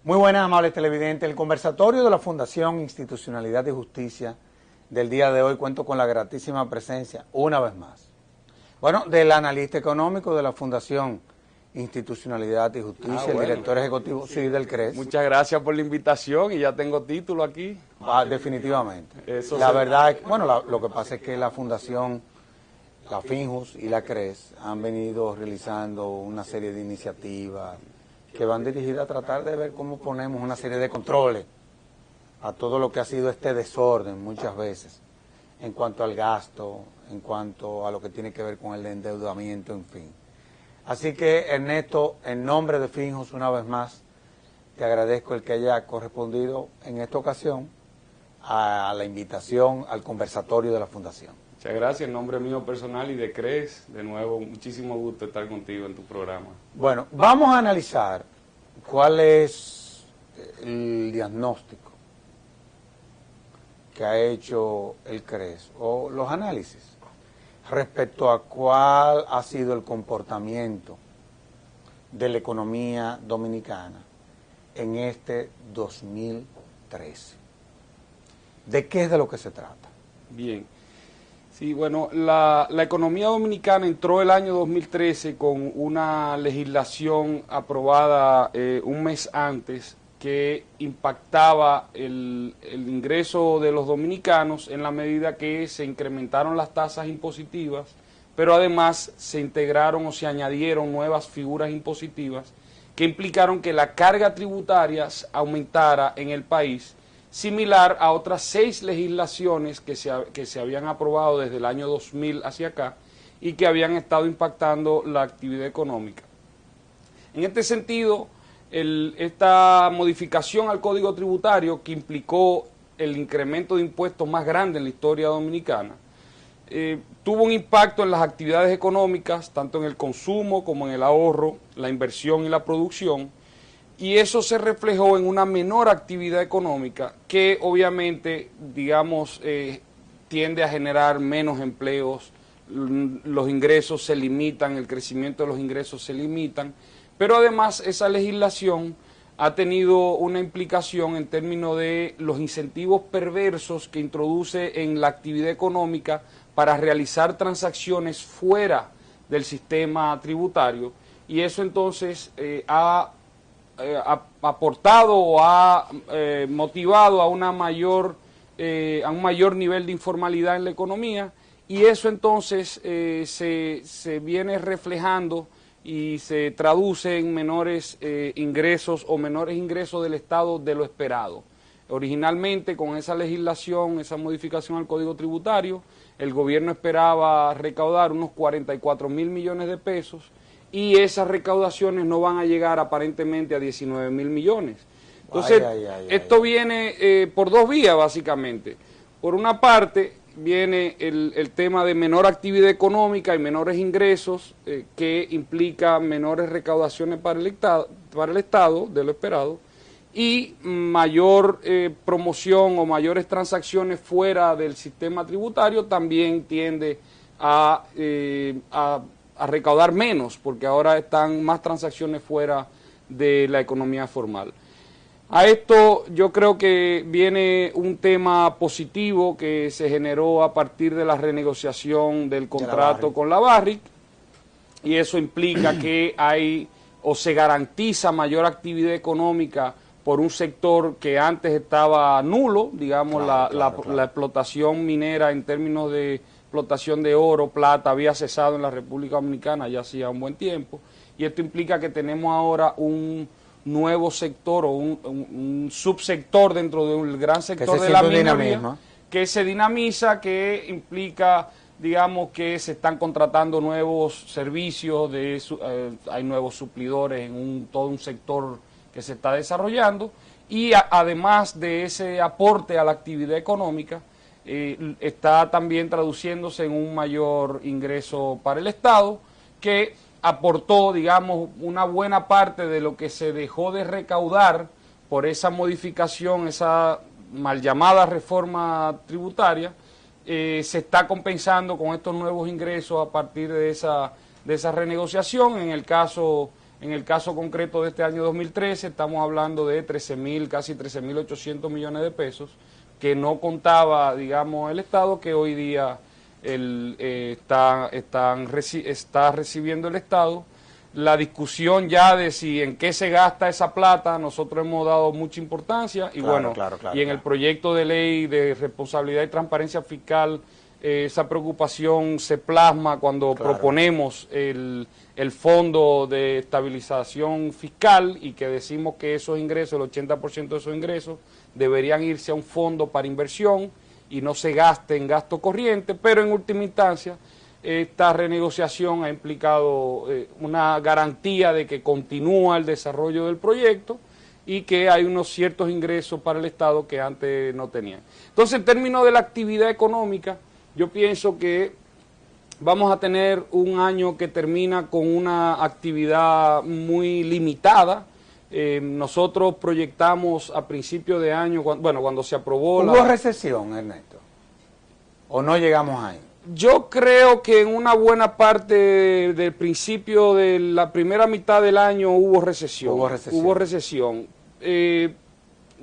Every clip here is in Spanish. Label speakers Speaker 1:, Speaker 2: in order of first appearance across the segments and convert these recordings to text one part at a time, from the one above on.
Speaker 1: Muy buenas, amables televidentes. El conversatorio de la Fundación Institucionalidad y Justicia del día de hoy cuento con la gratísima presencia, una vez más, bueno, del analista económico de la Fundación Institucionalidad y Justicia, el director ejecutivo del CRES.
Speaker 2: Muchas gracias por la invitación y ya tengo título aquí.
Speaker 1: Definitivamente.
Speaker 2: Eso
Speaker 1: la verdad es que, bueno, lo que pasa es que la Fundación, la FINJUS y la CRES han venido realizando una serie de iniciativas que van dirigidas a tratar de ver cómo ponemos una serie de controles a todo lo que ha sido este desorden muchas veces, en cuanto al gasto, en cuanto a lo que tiene que ver con el endeudamiento, en fin. Así que, Ernesto, en nombre de FINJUS, una vez más, te agradezco el que haya correspondido en esta ocasión a la invitación al conversatorio de la Fundación.
Speaker 2: Muchas gracias, en nombre mío personal y de CRES, de nuevo, muchísimo gusto estar contigo en tu programa.
Speaker 1: Bueno, vamos a analizar cuál es el diagnóstico que ha hecho el CRES, o los análisis, respecto a cuál ha sido el comportamiento de la economía dominicana en este 2013. ¿De qué es de lo que se trata?
Speaker 2: Bien. Sí, bueno, la economía dominicana entró el año 2013 con una legislación aprobada un mes antes que impactaba el ingreso de los dominicanos en la medida que se incrementaron las tasas impositivas, pero además se integraron o se añadieron nuevas figuras impositivas que implicaron que la carga tributaria aumentara en el país, similar a otras 6 legislaciones que se habían aprobado desde el año 2000 hacia acá y que habían estado impactando la actividad económica. En este sentido, esta modificación al Código Tributario, que implicó el incremento de impuestos más grande en la historia dominicana, tuvo un impacto en las actividades económicas, tanto en el consumo como en el ahorro, la inversión y la producción, y eso se reflejó en una menor actividad económica que obviamente, digamos, tiende a generar menos empleos, los ingresos se limitan, el crecimiento de los ingresos se limitan, pero además esa legislación ha tenido una implicación en términos de los incentivos perversos que introduce en la actividad económica para realizar transacciones fuera del sistema tributario, y eso entonces ha aportado o ha motivado a un mayor nivel de informalidad en la economía, y eso entonces se viene reflejando y se traduce en menores ingresos o menores ingresos del Estado de lo esperado. Originalmente, con esa legislación, esa modificación al Código Tributario, el gobierno esperaba recaudar unos 44.000 millones de pesos, y esas recaudaciones no van a llegar aparentemente a 19.000 millones. Entonces, esto viene por 2 vías básicamente. Por una parte, viene el tema de menor actividad económica y menores ingresos, que implica menores recaudaciones para el Estado de lo esperado, y mayor promoción o mayores transacciones fuera del sistema tributario también tiende a recaudar menos, porque ahora están más transacciones fuera de la economía formal. A esto yo creo que viene un tema positivo que se generó a partir de la renegociación del contrato con la Barrick, y eso implica que hay o se garantiza mayor actividad económica por un sector que antes estaba nulo, digamos, la explotación minera en términos de explotación de oro, plata, había cesado en la República Dominicana ya hacía un buen tiempo, y esto implica que tenemos ahora un nuevo sector o un subsector dentro de un gran sector de la minería que se dinamiza, que implica, digamos, que se están contratando nuevos servicios, hay nuevos suplidores en todo un sector que se está desarrollando, y además de ese aporte a la actividad económica, está también traduciéndose en un mayor ingreso para el Estado, que aportó, digamos, una buena parte de lo que se dejó de recaudar por esa modificación, esa mal llamada reforma tributaria, se está compensando con estos nuevos ingresos a partir de de esa renegociación. En el caso concreto de este año 2013 estamos hablando de casi 13.800 millones de pesos que no contaba, digamos, el Estado, que hoy día está recibiendo el Estado. La discusión ya de si en qué se gasta esa plata, nosotros hemos dado mucha importancia y en el proyecto de ley de responsabilidad y transparencia fiscal, esa preocupación se plasma cuando proponemos el fondo de estabilización fiscal y que decimos que esos ingresos, el 80% de esos ingresos, deberían irse a un fondo para inversión y no se gaste en gasto corriente, pero en última instancia esta renegociación ha implicado una garantía de que continúa el desarrollo del proyecto y que hay unos ciertos ingresos para el Estado que antes no tenían. Entonces, en términos de la actividad económica, yo pienso que vamos a tener un año que termina con una actividad muy limitada. Nosotros proyectamos a principio de año, cuando se aprobó
Speaker 1: ¿Hubo recesión, Ernesto? ¿O no llegamos ahí?
Speaker 2: Yo creo que en una buena parte del principio de la primera mitad del año hubo recesión. Hubo recesión.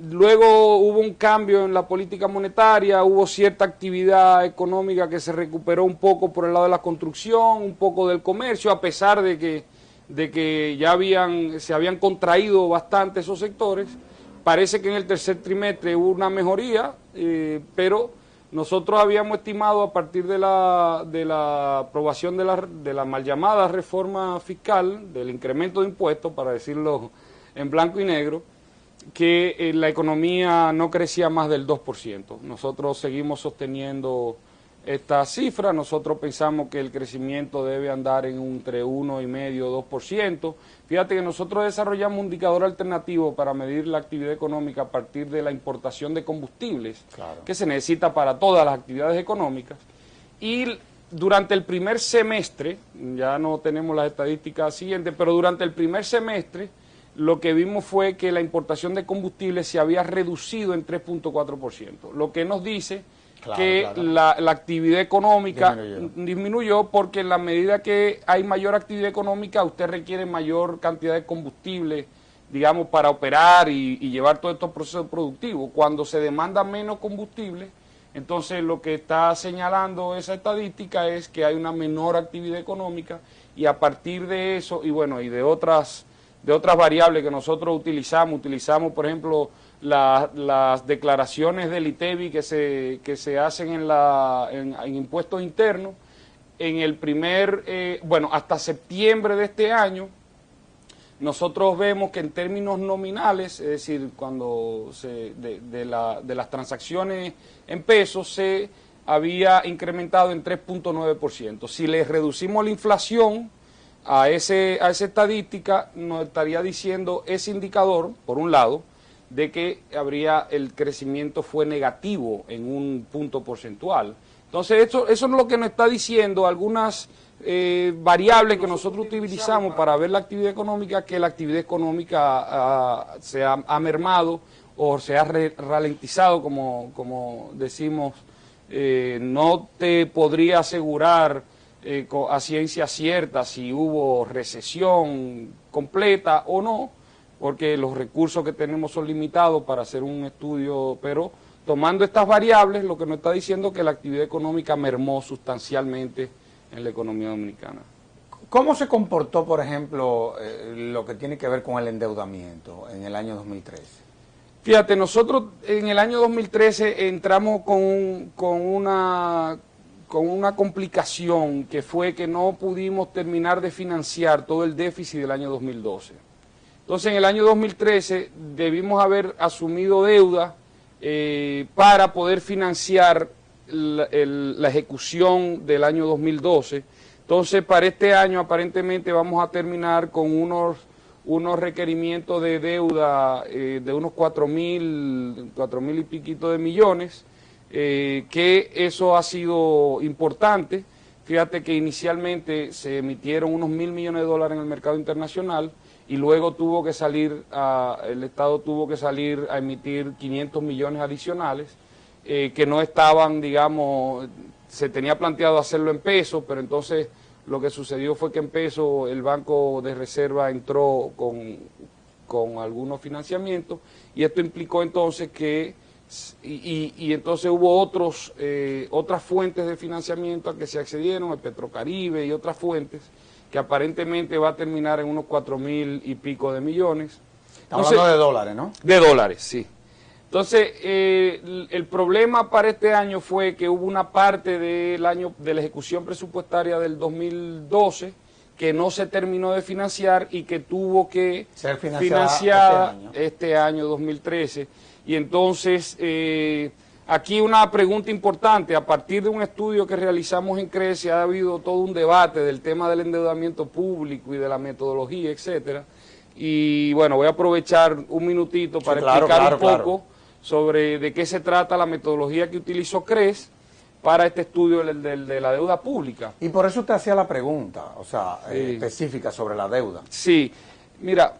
Speaker 2: Luego hubo un cambio en la política monetaria, hubo cierta actividad económica que se recuperó un poco por el lado de la construcción, un poco del comercio, a pesar de que ya se habían contraído bastante esos sectores. Parece que en el tercer trimestre hubo una mejoría, pero nosotros habíamos estimado a partir de la aprobación de la mal llamada reforma fiscal, del incremento de impuestos, para decirlo en blanco y negro, que la economía no crecía más del 2%. Nosotros seguimos sosteniendo esta cifra, nosotros pensamos que el crecimiento debe andar entre 1,5% y 2%. Fíjate que nosotros desarrollamos un indicador alternativo para medir la actividad económica a partir de la importación de combustibles, que se necesita para todas las actividades económicas. Y durante el primer semestre, ya no tenemos las estadísticas siguientes, pero durante el primer semestre lo que vimos fue que la importación de combustibles se había reducido en 3,4%, lo que nos dice la actividad económica disminuyó porque en la medida que hay mayor actividad económica, usted requiere mayor cantidad de combustible, digamos, para operar y llevar todos estos procesos productivos. Cuando se demanda menos combustible, entonces lo que está señalando esa estadística es que hay una menor actividad económica y a partir de eso, y de otras variables que nosotros utilizamos por ejemplo, las declaraciones del ITEBI que se hacen en impuestos internos, en el hasta septiembre de este año, nosotros vemos que en términos nominales, es decir, cuando de las transacciones en pesos se había incrementado en 3,9%. Si le reducimos la inflación a esa estadística, nos estaría diciendo ese indicador, por un lado, de que el crecimiento fue negativo en un punto porcentual. Entonces, eso es lo que nos está diciendo algunas variables que nosotros utilizamos para ver la actividad económica, que la actividad económica se ha mermado o se ha ralentizado, como decimos. No te podría asegurar a ciencia cierta si hubo recesión completa o no, porque los recursos que tenemos son limitados para hacer un estudio, pero tomando estas variables, lo que nos está diciendo es que la actividad económica mermó sustancialmente en la economía dominicana.
Speaker 1: ¿Cómo se comportó, por ejemplo, lo que tiene que ver con el endeudamiento en el año 2013?
Speaker 2: Fíjate, nosotros en el año 2013 entramos con una complicación que fue que no pudimos terminar de financiar todo el déficit del año 2012. Entonces, en el año 2013 debimos haber asumido deuda para poder financiar la ejecución del año 2012. Entonces, para este año aparentemente vamos a terminar con unos requerimientos de deuda de unos 4.000 y piquito de millones, que eso ha sido importante. Fíjate que inicialmente se emitieron unos 1.000 millones de dólares en el mercado internacional y luego el Estado tuvo que salir a emitir 500 millones adicionales que no estaban, digamos, se tenía planteado hacerlo en pesos, pero entonces lo que sucedió fue que en peso el Banco de Reserva entró con algunos financiamientos y esto implicó entonces que, y entonces hubo otras fuentes de financiamiento a que se accedieron, el Petrocaribe y otras fuentes, que aparentemente va a terminar en unos 4.000 y pico de millones.
Speaker 1: Estamos hablando de dólares, ¿no?
Speaker 2: De dólares, sí. Entonces, el problema para este año fue que hubo una parte del año de la ejecución presupuestaria del 2012 que no se terminó de financiar y que tuvo que
Speaker 1: ser
Speaker 2: financiada este año 2013. Y entonces, aquí una pregunta importante, a partir de un estudio que realizamos en CRECE ha habido todo un debate del tema del endeudamiento público y de la metodología, etcétera. Y bueno, voy a aprovechar un minutito para explicar un poco sobre de qué se trata la metodología que utilizó CRECE para este estudio de la deuda pública.
Speaker 1: Y por eso usted hacía la pregunta, o sea, específica sobre la deuda.
Speaker 2: Sí, mira,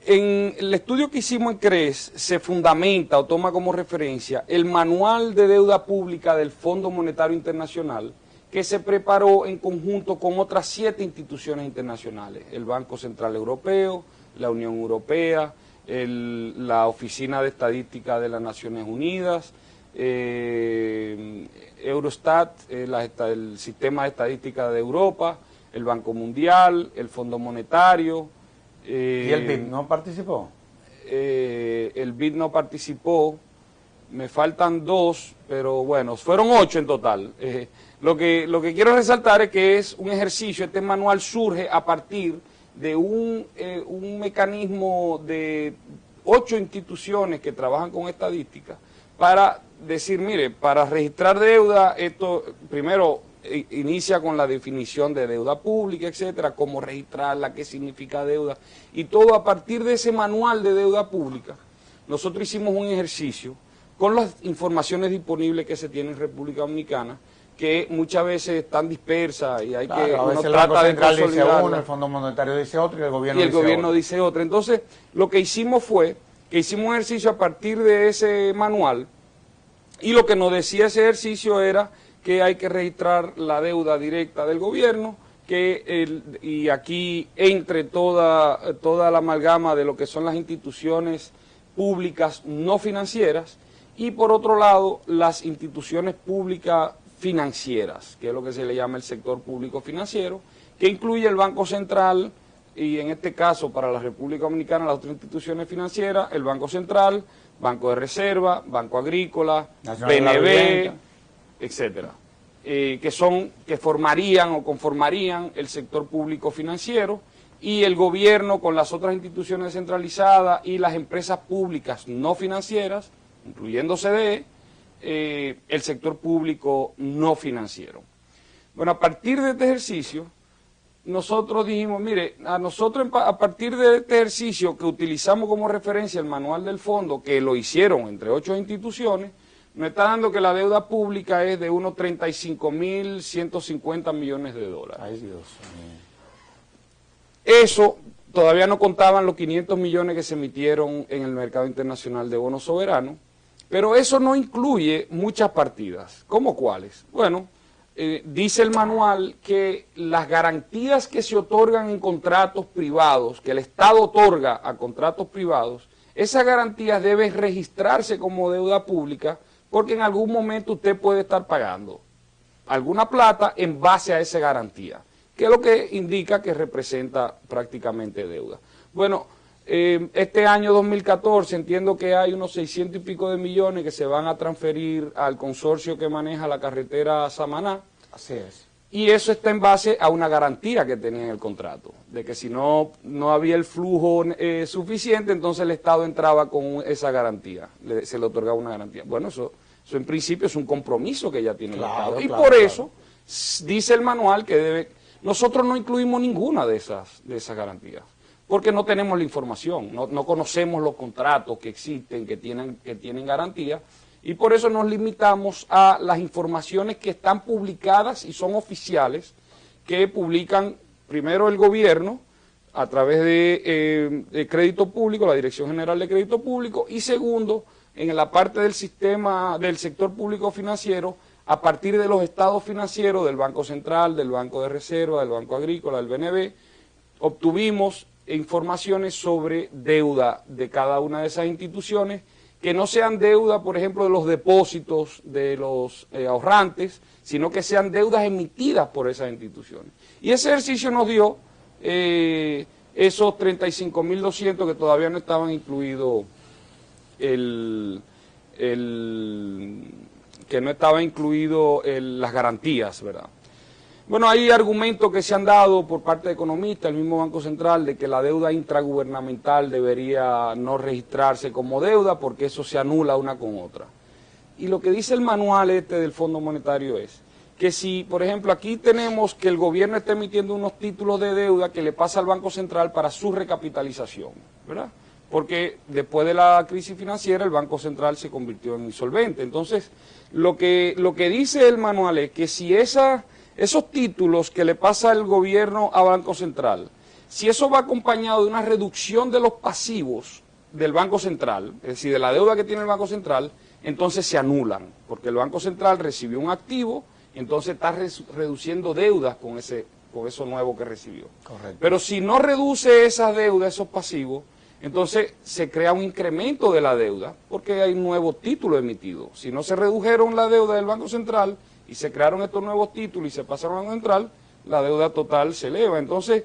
Speaker 2: en el estudio que hicimos en CRECE se fundamenta o toma como referencia el manual de deuda pública del Fondo Monetario Internacional, que se preparó en conjunto con otras 7 instituciones internacionales, el Banco Central Europeo, la Unión Europea, la Oficina de Estadística de las Naciones Unidas, Eurostat, el Sistema de Estadística de Europa, el Banco Mundial, el Fondo Monetario.
Speaker 1: ¿Y el BID no participó?
Speaker 2: El BID no participó, me faltan 2, pero bueno, fueron 8 en total. Lo que quiero resaltar es que es un ejercicio, este manual surge a partir de un mecanismo de 8 instituciones que trabajan con estadística para decir, mire, para registrar deuda, esto primero inicia con la definición de deuda pública, etcétera, cómo registrarla, qué significa deuda, y todo a partir de ese manual de deuda pública. Nosotros hicimos un ejercicio con las informaciones disponibles que se tienen en República Dominicana, que muchas veces están dispersas y hay que
Speaker 1: uno trata de consolidarla. Dice uno, el Fondo Monetario dice otro y el gobierno
Speaker 2: dice otro. Entonces, lo que hicimos fue que hicimos un ejercicio a partir de ese manual y lo que nos decía ese ejercicio era que hay que registrar la deuda directa del gobierno, y aquí entre toda la amalgama de lo que son las instituciones públicas no financieras y por otro lado las instituciones públicas financieras, que es lo que se le llama el sector público financiero, que incluye el Banco Central y en este caso para la República Dominicana las otras instituciones financieras, el Banco Central, Banco de Reserva, Banco Agrícola, BNB, etcétera, que formarían o conformarían el sector público financiero y el gobierno con las otras instituciones descentralizadas y las empresas públicas no financieras, incluyendo CDE, el sector público no financiero. Bueno, a partir de este ejercicio, nosotros dijimos, mire, a partir de este ejercicio que utilizamos como referencia el manual del fondo, que lo hicieron entre 8 instituciones, nos está dando que la deuda pública es de unos 35.150 millones de dólares.
Speaker 1: Ay, Dios mío.
Speaker 2: Eso todavía no contaban los 500 millones que se emitieron en el mercado internacional de bonos soberanos, pero eso no incluye muchas partidas. ¿Cómo cuáles? Bueno, dice el manual que las garantías que se otorgan en contratos privados, que el Estado otorga a contratos privados, esas garantías deben registrarse como deuda pública porque en algún momento usted puede estar pagando alguna plata en base a esa garantía, que es lo que indica que representa prácticamente deuda. Bueno, este año 2014 entiendo que hay unos 600 y pico de millones que se van a transferir al consorcio que maneja la carretera Samaná.
Speaker 1: Así es.
Speaker 2: Y eso está en base a una garantía que tenía en el contrato, de que si no había el flujo suficiente, entonces el Estado entraba con esa garantía, se le otorgaba una garantía. Bueno, eso en principio es un compromiso que ya tiene el Estado. Y por eso dice el manual que nosotros no incluimos ninguna de esas garantías, porque no tenemos la información, no conocemos los contratos que existen, que tienen garantía, y por eso nos limitamos a las informaciones que están publicadas y son oficiales, que publican primero el gobierno a través de Crédito Público, la Dirección General de Crédito Público, y segundo, en la parte del sistema del sector público financiero, a partir de los estados financieros del Banco Central, del Banco de Reserva, del Banco Agrícola, del BNB, obtuvimos informaciones sobre deuda de cada una de esas instituciones, que no sean deuda, por ejemplo, de los depósitos de los ahorrantes, sino que sean deudas emitidas por esas instituciones. Y ese ejercicio nos dio esos 35.200 que todavía no estaban incluidos las garantías, ¿verdad? Bueno, hay argumentos que se han dado por parte de economistas, el mismo Banco Central, de que la deuda intragubernamental debería no registrarse como deuda porque eso se anula una con otra. Y lo que dice el manual del Fondo Monetario es que si, por ejemplo, aquí tenemos que el gobierno está emitiendo unos títulos de deuda que le pasa al Banco Central para su recapitalización, ¿verdad? Porque después de la crisis financiera el Banco Central se convirtió en insolvente. Entonces, lo que dice el manual es que si esos títulos que le pasa el gobierno a Banco Central, si eso va acompañado de una reducción de los pasivos del Banco Central, es decir, de la deuda que tiene el Banco Central, entonces se anulan, porque el Banco Central recibió un activo y entonces está reduciendo deudas con eso nuevo que recibió.
Speaker 1: Correcto.
Speaker 2: Pero si no reduce esas deudas, esos pasivos, entonces se crea un incremento de la deuda, porque hay nuevos títulos emitidos. Si no se redujeron la deuda del Banco Central y se crearon estos nuevos títulos y se pasaron al Banco Central, la deuda total se eleva. Entonces,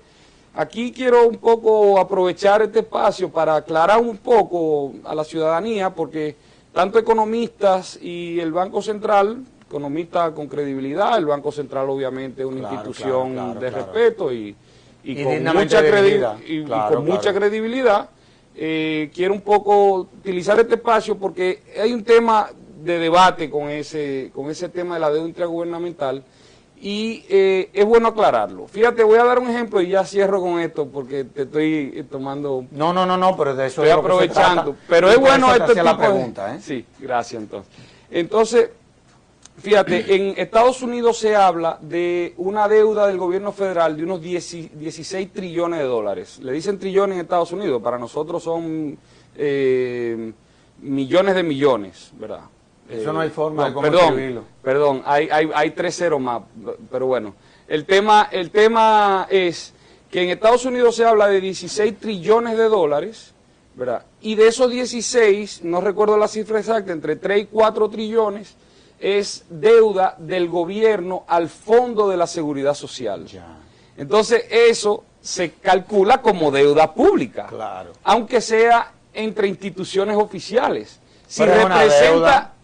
Speaker 2: aquí quiero un poco aprovechar este espacio para aclarar un poco a la ciudadanía, porque tanto economistas y el Banco Central, economistas con credibilidad, el Banco Central obviamente es una institución de respeto y con mucha credibilidad, quiero un poco utilizar este espacio porque hay un tema de debate con ese tema de la deuda intragubernamental y es bueno aclararlo. Fíjate, voy a dar un ejemplo y ya cierro con esto porque te estoy tomando...
Speaker 1: No, pero de eso
Speaker 2: estoy aprovechando. Pero es bueno este tipo
Speaker 1: la pregunta, ¿eh?
Speaker 2: Sí, gracias entonces. Entonces, fíjate, en Estados Unidos se habla de una deuda del gobierno federal de unos 16 trillones de dólares. Le dicen trillones en Estados Unidos, para nosotros son millones de millones, ¿verdad?
Speaker 1: Eso no hay forma de cómo escribirlo.
Speaker 2: Perdón, hay 3 ceros más, pero bueno. El tema es que en Estados Unidos se habla de 16 trillones de dólares, ¿verdad? Y de esos 16, no recuerdo la cifra exacta, entre 3 y 4 trillones, es deuda del gobierno al Fondo de la Seguridad Social.
Speaker 1: Ya.
Speaker 2: Entonces eso se calcula como deuda pública,
Speaker 1: claro,
Speaker 2: aunque sea entre instituciones oficiales.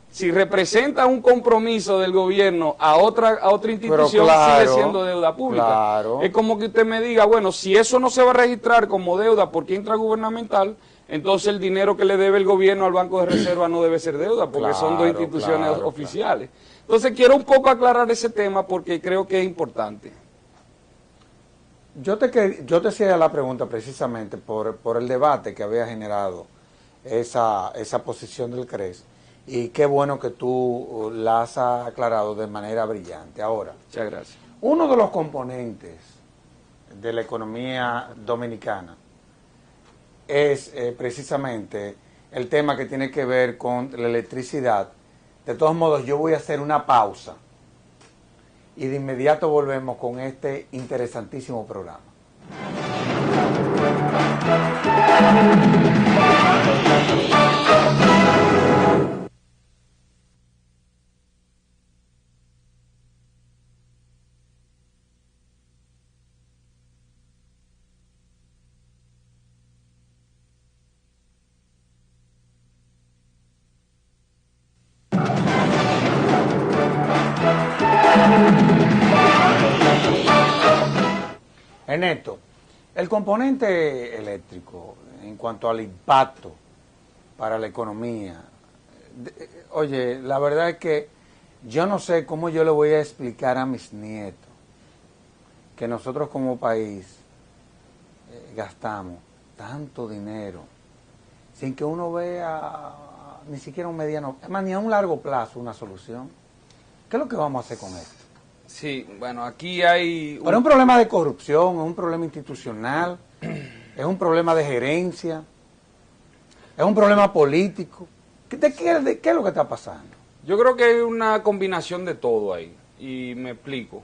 Speaker 2: Si representa un compromiso del gobierno a otra institución, sigue siendo deuda pública.
Speaker 1: Claro.
Speaker 2: Es como que usted me diga, bueno, si eso no se va a registrar como deuda porque es intragubernamental, entonces el dinero que le debe el gobierno al Banco de Reserva no debe ser deuda, porque son dos instituciones oficiales. Entonces quiero un poco aclarar ese tema porque creo que es importante.
Speaker 1: Yo te hacía la pregunta precisamente por el debate que había generado esa posición del CRES, y qué bueno que tú la has aclarado de manera brillante. Ahora,
Speaker 2: muchas gracias.
Speaker 1: Uno de los componentes de la economía dominicana es precisamente el tema que tiene que ver con la electricidad. De todos modos, yo voy a hacer una pausa y de inmediato volvemos con este interesantísimo programa. Ernesto, el componente eléctrico en cuanto al impacto para la economía, oye, la verdad es que yo no sé cómo yo le voy a explicar a mis nietos que nosotros como país gastamos tanto dinero sin que uno vea ni siquiera un mediano, ni a un largo plazo una solución. ¿Qué es lo que vamos a hacer con esto?
Speaker 2: Sí, bueno, aquí hay...
Speaker 1: Pero es un problema de corrupción, es un problema institucional, es un problema de gerencia, es un problema político. ¿Qué es lo que está pasando?
Speaker 2: Yo creo que hay una combinación de todo ahí, y me explico.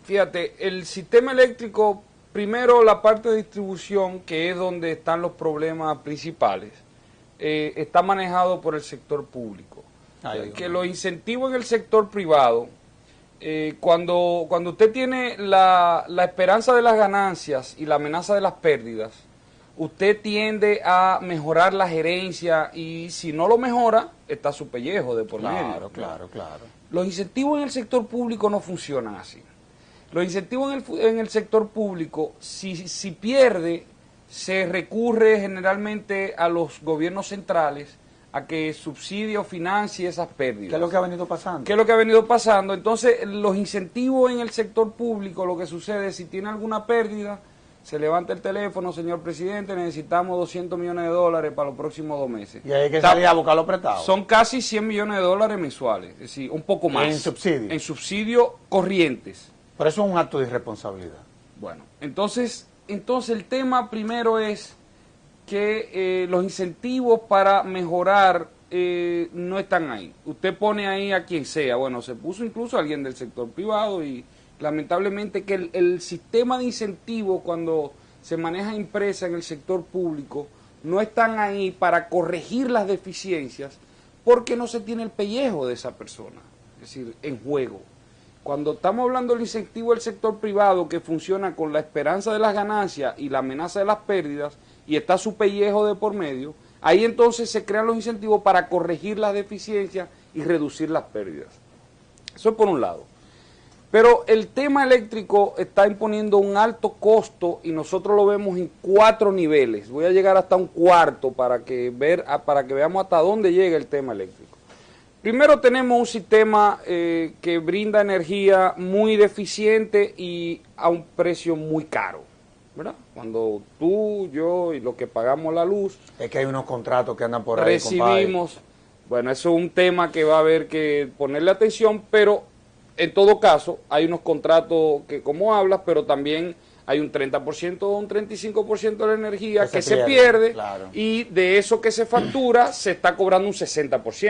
Speaker 2: Fíjate, el sistema eléctrico, primero la parte de distribución, que es donde están los problemas principales, está manejado por el sector público. Que los incentivos en el sector privado, cuando usted tiene la esperanza de las ganancias y la amenaza de las pérdidas, usted tiende a mejorar la gerencia y si no lo mejora, está su pellejo de por medio.
Speaker 1: Claro.
Speaker 2: Los incentivos en el sector público no funcionan así. Los incentivos en el sector público, si pierde, se recurre generalmente a los gobiernos centrales a que subsidie o financie esas pérdidas.
Speaker 1: ¿Qué es lo que ha venido pasando?
Speaker 2: ¿Qué es lo que ha venido pasando? Entonces, los incentivos en el sector público, lo que sucede es si tiene alguna pérdida, se levanta el teléfono, señor presidente, necesitamos 200 millones de dólares para los próximos 2 meses.
Speaker 1: Y hay que salir a buscarlo prestado.
Speaker 2: Son casi 100 millones de dólares mensuales, es decir, un poco más.
Speaker 1: En subsidios.
Speaker 2: En subsidios corrientes.
Speaker 1: Pero eso es un acto de irresponsabilidad.
Speaker 2: Bueno, entonces el tema primero es que los incentivos para mejorar no están ahí. Usted pone ahí a quien sea. Bueno, se puso incluso alguien del sector privado y lamentablemente que el sistema de incentivos cuando se maneja empresa en el sector público no están ahí para corregir las deficiencias porque no se tiene el pellejo de esa persona, es decir, en juego. Cuando estamos hablando del incentivo del sector privado que funciona con la esperanza de las ganancias y la amenaza de las pérdidas y está su pellejo de por medio, ahí entonces se crean los incentivos para corregir las deficiencias y reducir las pérdidas. Eso es por un lado. Pero el tema eléctrico está imponiendo un alto costo y nosotros lo vemos en 4 niveles. Voy a llegar hasta un cuarto para que veamos hasta dónde llega el tema eléctrico. Primero tenemos un sistema que brinda energía muy deficiente y a un precio muy caro, ¿verdad? Cuando tú, yo y los que pagamos la luz...
Speaker 1: Es que hay unos contratos que andan por ahí,
Speaker 2: recibimos, compadre. Bueno, eso es un tema que va a haber que ponerle atención, pero en todo caso hay unos contratos que como hablas, pero también hay un 30% o un 35% de la energía que se pierde claro. Y de eso que se factura se está cobrando un 60%. Sí.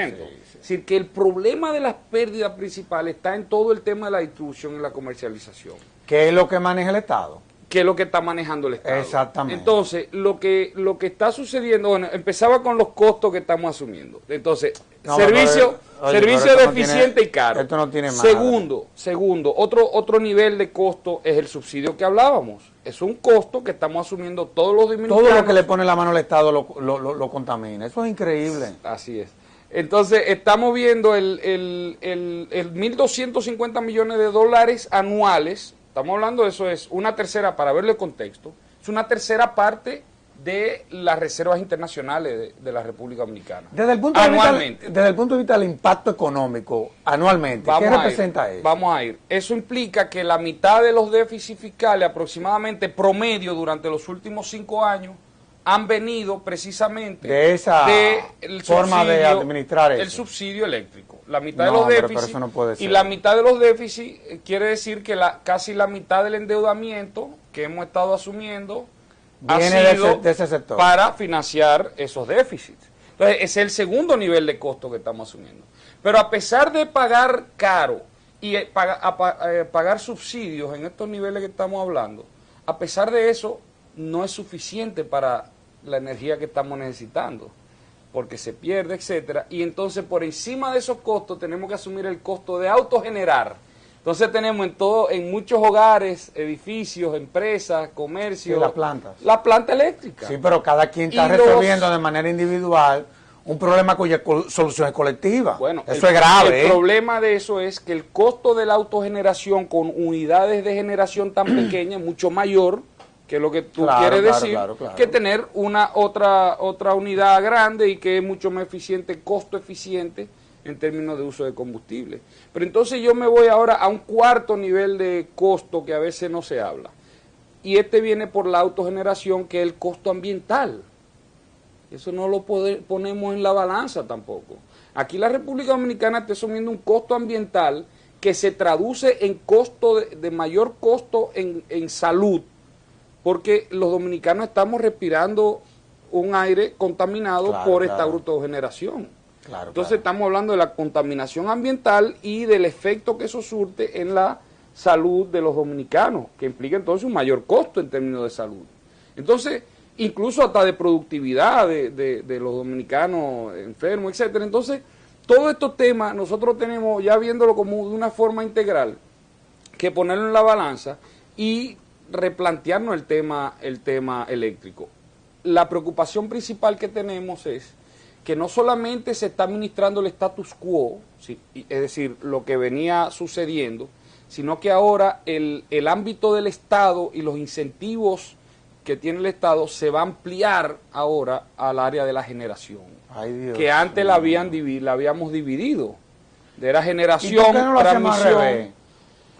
Speaker 2: Es decir, que el problema de las pérdidas principales está en todo el tema de la distribución y la comercialización.
Speaker 1: ¿Qué es lo que maneja el Estado?
Speaker 2: ¿Qué es lo que está manejando el Estado?
Speaker 1: Exactamente.
Speaker 2: Entonces, lo que está sucediendo, bueno, empezaba con los costos que estamos asumiendo. Entonces, servicio deficiente y caro.
Speaker 1: Esto no tiene más.
Speaker 2: Segundo, otro nivel de costo es el subsidio que hablábamos. Es un costo que estamos asumiendo todos los dominicanos.
Speaker 1: Todo lo que le pone la mano al Estado lo contamina. Eso es increíble.
Speaker 2: Así es. Entonces, estamos viendo el 1.250 millones de dólares anuales. Estamos hablando de eso, es una tercera, para verle el contexto, es una tercera parte de las reservas internacionales de la República Dominicana.
Speaker 1: Desde el punto de vista del impacto económico, anualmente, ¿qué representa eso?
Speaker 2: Vamos a ir. Eso implica que la mitad de los déficits fiscales, aproximadamente promedio durante los últimos 5 años, han venido precisamente
Speaker 1: de esa forma de administrar eso.
Speaker 2: El subsidio eléctrico. La mitad de los déficits
Speaker 1: eso no puede ser.
Speaker 2: Y la mitad de los déficits quiere decir que casi la mitad del endeudamiento que hemos estado asumiendo
Speaker 1: viene de ese sector
Speaker 2: para financiar esos déficits. Entonces, ese es el segundo nivel de costo que estamos asumiendo. Pero a pesar de pagar caro y pagar subsidios en estos niveles que estamos hablando, a pesar de eso, no es suficiente para la energía que estamos necesitando, porque se pierde, etcétera, y entonces por encima de esos costos tenemos que asumir el costo de autogenerar. Entonces tenemos en muchos hogares, edificios, empresas, comercios,
Speaker 1: las plantas.
Speaker 2: La planta eléctrica.
Speaker 1: Sí, pero cada quien está resolviendo de manera individual un problema cuya solución es colectiva.
Speaker 2: Bueno,
Speaker 1: eso es grave.
Speaker 2: El problema de eso es que el costo de la autogeneración con unidades de generación tan pequeñas es mucho mayor que lo que tú quieres decir, que tener otra unidad grande y que es mucho más eficiente, costo eficiente en términos de uso de combustible. Pero entonces yo me voy ahora a un cuarto nivel de costo que a veces no se habla. Y este viene por la autogeneración, que es el costo ambiental. Eso no lo ponemos en la balanza tampoco. Aquí la República Dominicana está asumiendo un costo ambiental que se traduce en costo de mayor costo en salud, porque los dominicanos estamos respirando un aire contaminado por esta autogeneración.
Speaker 1: Claro,
Speaker 2: Entonces
Speaker 1: claro.
Speaker 2: estamos hablando de la contaminación ambiental y del efecto que eso surte en la salud de los dominicanos, que implica entonces un mayor costo en términos de salud. Entonces, incluso hasta de productividad de los dominicanos enfermos, etcétera. Entonces, todos estos temas nosotros tenemos, ya viéndolo como de una forma integral, que ponerlo en la balanza y replantearnos el tema eléctrico. La preocupación principal que tenemos es que no solamente se está administrando el status quo, ¿sí?, es decir, lo que venía sucediendo, sino que ahora el ámbito del Estado y los incentivos que tiene el Estado se va a ampliar ahora al área de la generación.
Speaker 1: Ay, Dios
Speaker 2: que antes
Speaker 1: mío.
Speaker 2: la habíamos dividido. Era
Speaker 1: ¿Y
Speaker 2: generación,
Speaker 1: por qué no lo hacemos al
Speaker 2: transmisión.
Speaker 1: revés?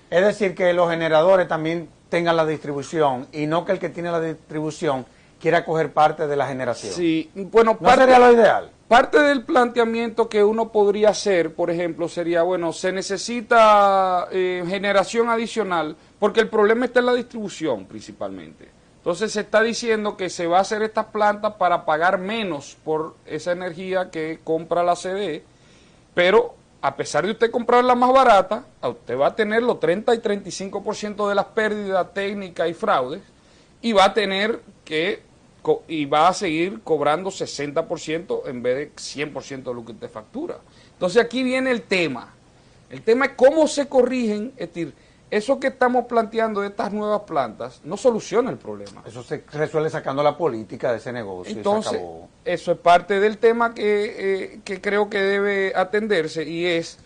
Speaker 1: Es decir, que los generadores también tengan la distribución y no que el que tiene la distribución quiera coger parte de la generación.
Speaker 2: Sí, bueno,
Speaker 1: ¿No sería lo ideal?
Speaker 2: parte del planteamiento que uno podría hacer, por ejemplo, sería, bueno, se necesita generación adicional, porque el problema está en la distribución principalmente. Entonces se está diciendo que se va a hacer estas plantas para pagar menos por esa energía que compra la CDE, pero a pesar de usted comprarla más barata, usted va a tener los 30 y 35% de las pérdidas técnicas y fraudes, y va a tener y va a seguir cobrando 60% en vez de 100% de lo que usted factura. Entonces aquí viene el tema. El tema es cómo se corrigen, es decir, eso que estamos planteando de estas nuevas plantas no soluciona el problema.
Speaker 1: Eso se resuelve sacando la política de ese negocio.
Speaker 2: Entonces,
Speaker 1: y se acabó.
Speaker 2: eso es parte del tema que creo que debe atenderse, y es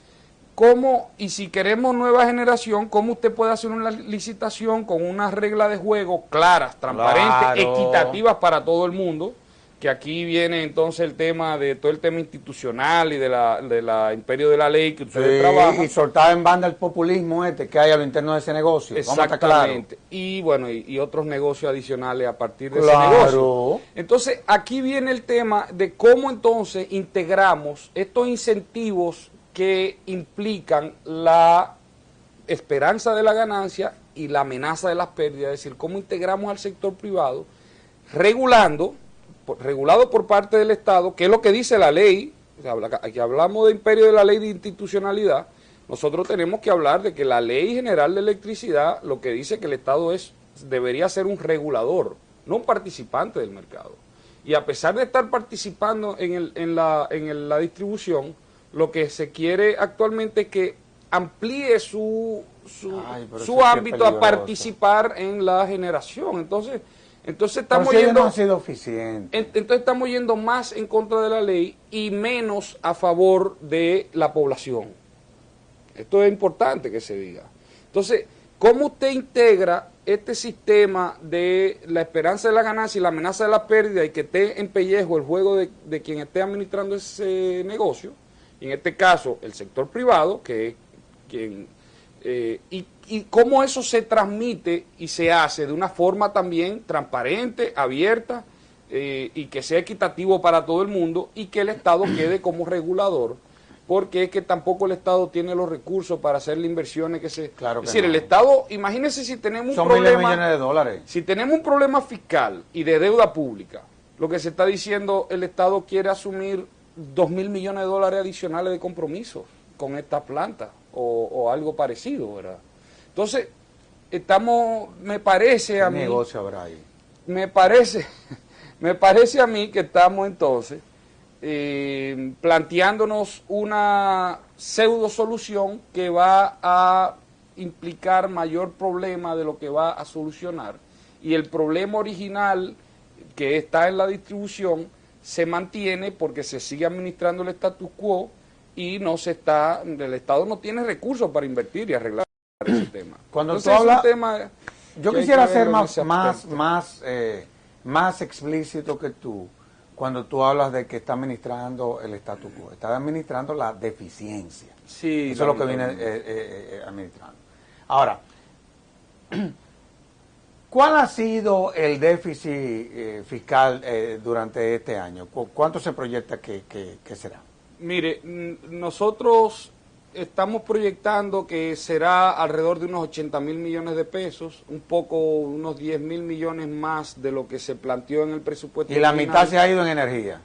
Speaker 2: cómo, y si queremos nueva generación, cómo usted puede hacer una licitación con unas reglas de juego claras, transparentes,
Speaker 1: Claro.
Speaker 2: equitativas para todo el mundo, que aquí viene entonces el tema de todo el tema institucional y de la imperio de la ley que ustedes trabajan.
Speaker 1: Y soltar en banda el populismo que hay a lo interno de ese negocio. Vamos a estar claros.
Speaker 2: Exactamente. Y bueno, y otros negocios adicionales a partir de
Speaker 1: Claro.
Speaker 2: ese negocio. Entonces, aquí viene el tema de cómo entonces integramos estos incentivos que implican la esperanza de la ganancia y la amenaza de las pérdidas, es decir, cómo integramos al sector privado, regulado por parte del Estado, que es lo que dice la ley. Aquí hablamos de imperio de la ley de institucionalidad. Nosotros tenemos que hablar de que la Ley General de Electricidad lo que dice que el Estado debería ser un regulador, no un participante del mercado. Y a pesar de estar participando en la distribución, lo que se quiere actualmente es que amplíe su ámbito a participar en la generación. Entonces estamos yendo,
Speaker 1: no ha sido eficiente.
Speaker 2: entonces estamos yendo más en contra de la ley y menos a favor de la población. Esto es importante que se diga. Entonces, ¿cómo usted integra este sistema de la esperanza de la ganancia y la amenaza de la pérdida, y que esté en pellejo el juego de quien esté administrando ese negocio? Y en este caso, el sector privado, que es quien... y cómo eso se transmite y se hace de una forma también transparente, abierta, y que sea equitativo para todo el mundo, y que el Estado quede como regulador, porque es que tampoco el Estado tiene los recursos para hacer las inversiones que se...
Speaker 1: Claro que
Speaker 2: es decir,
Speaker 1: no.
Speaker 2: el Estado, imagínense si tenemos
Speaker 1: Son
Speaker 2: un problema...
Speaker 1: miles de millones de dólares.
Speaker 2: Si tenemos un problema fiscal y de deuda pública, lo que se está diciendo, el Estado quiere asumir 2.000 millones de dólares adicionales de compromisos con esta planta o algo parecido, ¿verdad? Entonces, me parece a mí...
Speaker 1: ¿Qué negocio habrá ahí?
Speaker 2: Me parece a mí que estamos entonces planteándonos una pseudo solución que va a implicar mayor problema de lo que va a solucionar, y el problema original que está en la distribución se mantiene porque se sigue administrando el status quo y el Estado no tiene recursos para invertir y arreglar ese tema.
Speaker 1: Cuando
Speaker 2: Entonces,
Speaker 1: tú hablas,
Speaker 2: es un tema
Speaker 1: yo
Speaker 2: que hay
Speaker 1: quisiera
Speaker 2: que
Speaker 1: ser
Speaker 2: verlo en ese aspecto.
Speaker 1: más explícito que tú cuando tú hablas de que está administrando el status quo. Está administrando la deficiencia.
Speaker 2: Sí,
Speaker 1: eso es lo que viene administrando. Ahora, ¿cuál ha sido el déficit fiscal durante este año? ¿Cuánto se proyecta que será?
Speaker 2: Mire, nosotros estamos proyectando que será alrededor de unos 80.000 millones de pesos, unos 10.000 millones más de lo que se planteó en el presupuesto
Speaker 1: Y la
Speaker 2: original.
Speaker 1: mitad se ha ido en energía.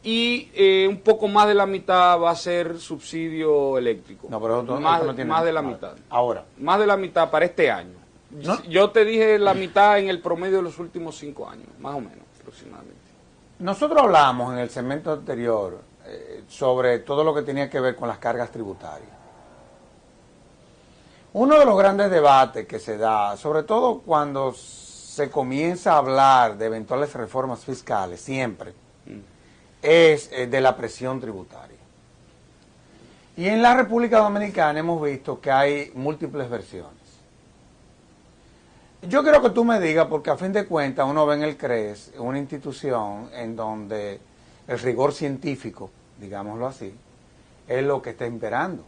Speaker 2: y un poco más de la mitad va a ser subsidio eléctrico.
Speaker 1: No, pero
Speaker 2: más,
Speaker 1: esto no tiene
Speaker 2: más de la
Speaker 1: nada.
Speaker 2: mitad.
Speaker 1: Ahora.
Speaker 2: Más de la mitad para este año.
Speaker 1: ¿No?
Speaker 2: Yo te dije la mitad en el promedio de los últimos 5 años, más o menos, aproximadamente.
Speaker 1: Nosotros hablamos en el segmento anterior sobre todo lo que tenía que ver con las cargas tributarias. Uno de los grandes debates que se da, sobre todo cuando se comienza a hablar de eventuales reformas fiscales, siempre, es de la presión tributaria. Y en la República Dominicana hemos visto que hay múltiples versiones. Yo quiero que tú me digas, porque a fin de cuentas uno ve en el CRES una institución en donde el rigor científico, digámoslo así, es lo que está imperando.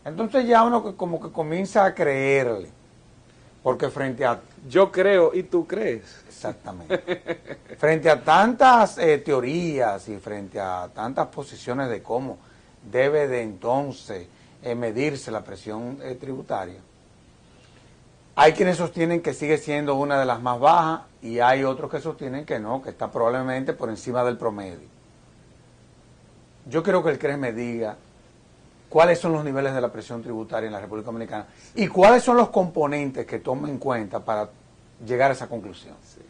Speaker 1: Entonces ya uno como que comienza a creerle, porque frente a...
Speaker 2: Yo creo y tú crees.
Speaker 1: Exactamente. Frente a tantas teorías y frente a tantas posiciones de cómo debe de entonces medirse la presión tributaria, hay quienes sostienen que sigue siendo una de las más bajas y hay otros que sostienen que no, que está probablemente por encima del promedio. Yo quiero que el CRES me diga cuáles son los niveles de la presión tributaria en la República Dominicana y cuáles son los componentes que toma en cuenta para llegar a esa conclusión.
Speaker 2: Sí.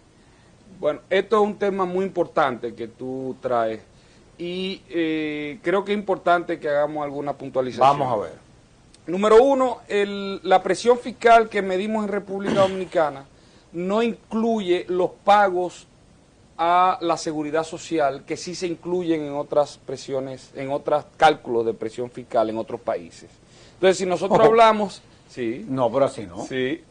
Speaker 2: Bueno, esto es un tema muy importante que tú traes y creo que es importante que hagamos alguna puntualización.
Speaker 1: Vamos a ver.
Speaker 2: Número uno, la presión fiscal que medimos en República Dominicana no incluye los pagos a la seguridad social que sí se incluyen en otras presiones, en otros cálculos de presión fiscal en otros países. Entonces, si nosotros hablamos... Sí.
Speaker 1: No, pero así no.
Speaker 2: Sí,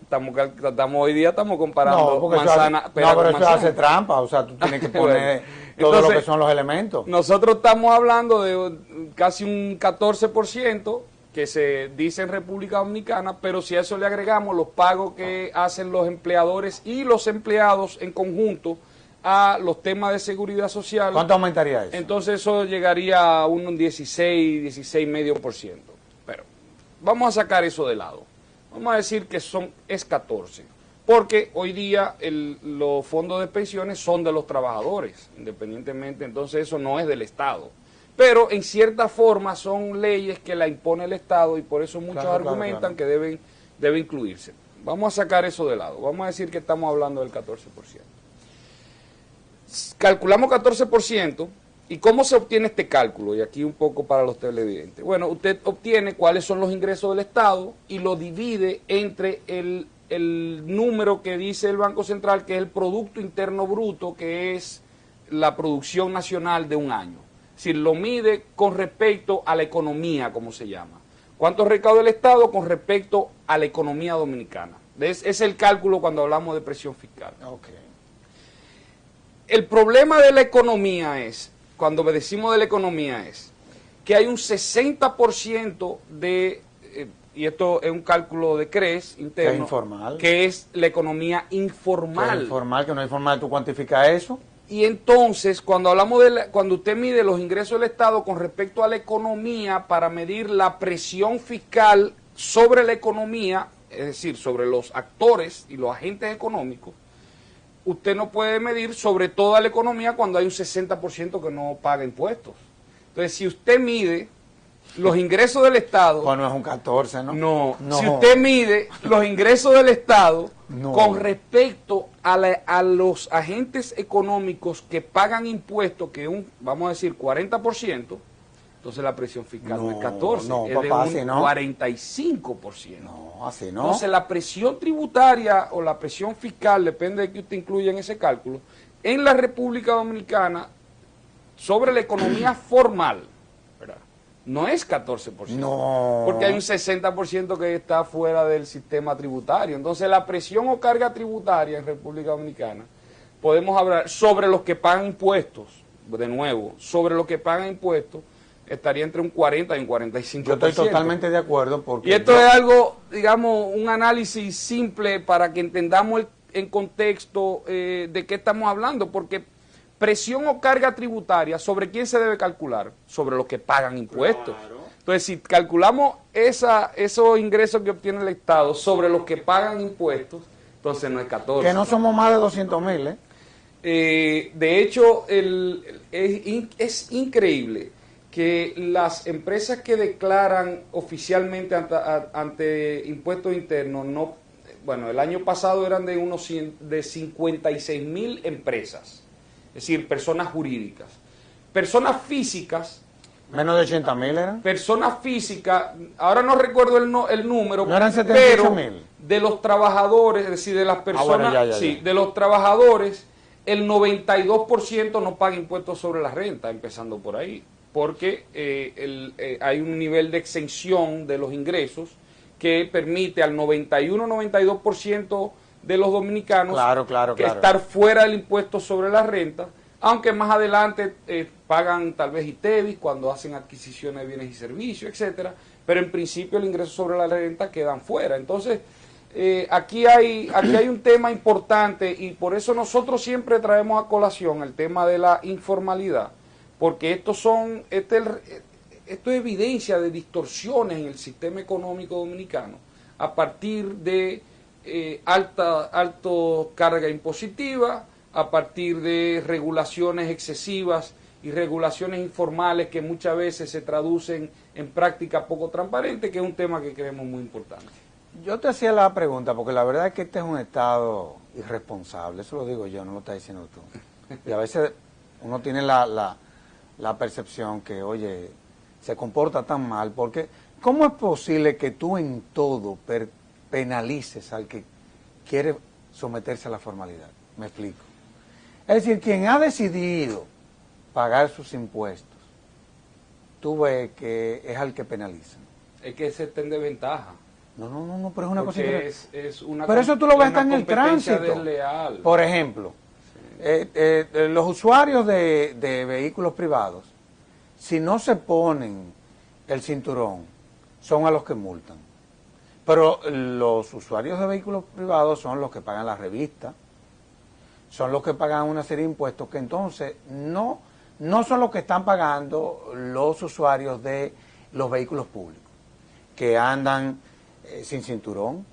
Speaker 2: hoy día estamos comparando manzana,
Speaker 1: pera con manzana. Eso hace trampa, o sea, tú tienes que poner todo
Speaker 2: entonces,
Speaker 1: lo que son los elementos.
Speaker 2: Nosotros estamos hablando de casi un 14% que se dice en República Dominicana, pero si a eso le agregamos los pagos que hacen los empleadores y los empleados en conjunto a los temas de seguridad social.
Speaker 1: ¿Cuánto aumentaría eso?
Speaker 2: Entonces eso llegaría a un 16,5%. Pero vamos a sacar eso de lado. Vamos a decir que es 14, porque hoy día los fondos de pensiones son de los trabajadores, independientemente, entonces eso no es del Estado. Pero en cierta forma son leyes que la impone el Estado y por eso muchos argumentan que debe incluirse. Vamos a sacar eso de lado. Vamos a decir que estamos hablando del 14%. Calculamos 14%. ¿Y cómo se obtiene este cálculo? Y aquí un poco para los televidentes. Bueno, usted obtiene cuáles son los ingresos del Estado y lo divide entre el número que dice el Banco Central, que es el Producto Interno Bruto, que es la producción nacional de un año. Es decir, lo mide con respecto a la economía, como se llama. ¿Cuánto recauda el Estado con respecto a la economía dominicana? Es el cálculo cuando hablamos de presión fiscal.
Speaker 1: Okay.
Speaker 2: El problema de la economía es, cuando decimos de la economía es, que hay un 60% de, y esto es un cálculo de CRES interno,
Speaker 1: que es informal,
Speaker 2: que es la economía informal.
Speaker 1: Que es informal, que no es informal, ¿tú cuantificas eso?
Speaker 2: Y entonces, cuando hablamos cuando usted mide los ingresos del Estado con respecto a la economía para medir la presión fiscal sobre la economía, es decir, sobre los actores y los agentes económicos, usted no puede medir sobre toda la economía cuando hay un 60% que no paga impuestos. Entonces, si usted mide los ingresos del Estado...
Speaker 1: Pues no es un 14, ¿no?
Speaker 2: No. Si usted mide los ingresos del Estado con respecto a los agentes económicos que pagan impuestos, que vamos a decir, 40%, entonces la presión fiscal no es 14, es
Speaker 1: papá,
Speaker 2: de un 45%.
Speaker 1: No, así no.
Speaker 2: Entonces la presión tributaria o la presión fiscal, depende de que usted incluya en ese cálculo, en la República Dominicana, sobre la economía formal, ¿verdad?, no es 14%.
Speaker 1: No.
Speaker 2: Porque hay un 60% que está fuera del sistema tributario. Entonces la presión o carga tributaria en República Dominicana, podemos hablar sobre los que pagan impuestos, de nuevo, sobre los que pagan impuestos, estaría entre un 40 y un 45%.
Speaker 1: Yo estoy totalmente de acuerdo porque...
Speaker 2: Y esto es algo, digamos, un análisis simple para que entendamos en contexto de qué estamos hablando, porque presión o carga tributaria, ¿sobre quién se debe calcular? Sobre los que pagan impuestos. Claro. Entonces, si calculamos esos ingresos que obtiene el Estado sobre los que pagan impuestos, entonces no es 14.
Speaker 1: Que no somos más de 200,000, ¿eh?
Speaker 2: De hecho, es increíble que las empresas que declaran oficialmente ante impuestos internos, no, bueno, el año pasado eran de 56.000 empresas, es decir, personas jurídicas. Personas físicas...
Speaker 1: ¿Menos de 80.000 eran?
Speaker 2: Personas físicas, ahora no recuerdo el número,
Speaker 1: ¿No eran 78.000?
Speaker 2: Pero de los trabajadores, es decir, de las personas, sí, de los trabajadores, el 92% no paga impuestos sobre la renta, empezando por ahí, porque hay un nivel de exención de los ingresos que permite al 91-92% de los dominicanos estar fuera del impuesto sobre la renta, aunque más adelante pagan tal vez ITEVIS cuando hacen adquisiciones de bienes y servicios, etcétera, pero en principio el ingreso sobre la renta quedan fuera. Entonces, aquí hay un tema importante y por eso nosotros siempre traemos a colación el tema de la informalidad, porque esto es evidencia de distorsiones en el sistema económico dominicano a partir de alta carga impositiva, a partir de regulaciones excesivas y regulaciones informales que muchas veces se traducen en prácticas poco transparentes, que es un tema que creemos muy importante.
Speaker 1: Yo te hacía la pregunta, porque la verdad es que este es un Estado irresponsable, eso lo digo yo, no lo estás diciendo tú. Y a veces uno tiene la percepción que, oye, se comporta tan mal, porque ¿cómo es posible que tú en todo penalices al que quiere someterse a la formalidad? Me explico. Es decir, quien ha decidido pagar sus impuestos, tú ves que es al que penalizan.
Speaker 2: Es que se está en desventaja.
Speaker 1: No, pero es una cosa increíble.
Speaker 2: Pero
Speaker 1: eso tú lo ves hasta en el tránsito.
Speaker 2: Desleal.
Speaker 1: Por ejemplo, sí. Los usuarios de vehículos privados, si no se ponen el cinturón, son a los que multan. Pero los usuarios de vehículos privados son los que pagan la revista, son los que pagan una serie de impuestos que entonces no son los que están pagando los usuarios de los vehículos públicos, que andan sin cinturón,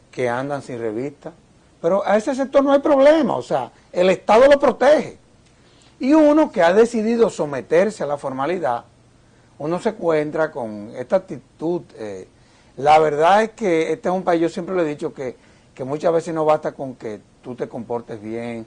Speaker 1: que andan sin revista. Pero a ese sector no hay problema, o sea, el Estado lo protege. Y uno que ha decidido someterse a la formalidad, uno se encuentra con esta actitud. La verdad es que este es un país, yo siempre lo he dicho, que muchas veces no basta con que tú te comportes bien,